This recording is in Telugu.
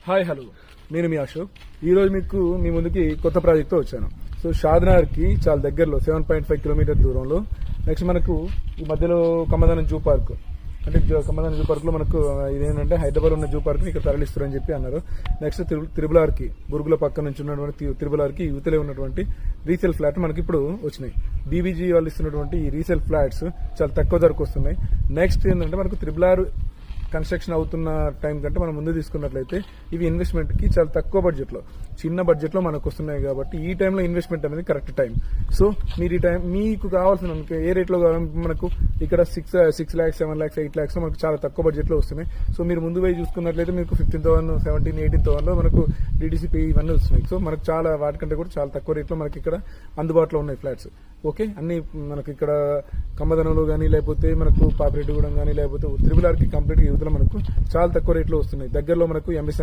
హాయ్ హలో, నేను మీ అశోక్. ఈ రోజు మీకు మీ ముందుకి కొత్త ప్రాజెక్ట్తో వచ్చాను. సో షాద్నగర్కి చాలా దగ్గరలో 7.5 కిలోమీటర్ దూరంలో నెక్స్ట్ మనకు ఈ మధ్యలో కమ్మదానం జూ పార్క్ అంటే కమ్మదానం జూ పార్క్ లో మనకు ఇదేంటంటే హైదరాబాద్ ఉన్న జూ పార్క్ ని ఇక్కడ తరలిస్తారని చెప్పి అన్నారు. నెక్స్ట్ త్రిబులార్కి బురుగుల పక్క నుంచి ఉన్నటువంటి త్రిబులార్కి యువతలే ఉన్నటువంటి రీసేల్ ఫ్లాట్ మనకి ఇప్పుడు వచ్చినాయి. బీబీజీ వాళ్ళు ఇస్తున్నటువంటి ఈ రీసేల్ ఫ్లాట్స్ చాలా తక్కువ ధరకు వస్తున్నాయి. నెక్స్ట్ ఏంటంటే మనకు త్రిబులార్ కన్స్ట్రక్షన్ అవుతున్న టైం కంటే మనం ముందు తీసుకున్నట్లయితే ఇవి ఇన్వెస్ట్మెంట్ కి చాలా తక్కువ బడ్జెట్ లో చిన్న బడ్జెట్ లో మనకు వస్తున్నాయి కాబట్టి ఈ టైంలో ఇన్వెస్ట్మెంట్ అనేది కరెక్ట్ టైం. సో మీరు ఈ టైం మీకు కావాల్సిన ఏ రేట్ లో మనకు ఇక్కడ 6 lakhs 7 lakhs 8 lakhs మనకు చాలా తక్కువ బడ్జెట్ లో వస్తున్నాయి. సో మీరు ముందు పోయి చూసుకున్నట్లయితే మీకు 15,000 17,000 18,000 లో మనకు డీటీసీ ఇవన్నీ వస్తున్నాయి. సో మనకు చాలా వాటికంటే కూడా చాలా తక్కువ రేట్ లో మనకి ఇక్కడ అందుబాటులో ఉన్నాయి ఫ్లాట్స్. ఓకే, అన్ని మనకి ఇక్కడ కమ్మదనంలో కానీ లేకపోతే మనకు పాపిరెడ్డిగూడెం కానీ లేకపోతే త్రిబులార్కి కంప్లీట్ యువతలో మనకు చాలా తక్కువ రేట్లో వస్తున్నాయి. దగ్గరలో మనకు ఎంఎస్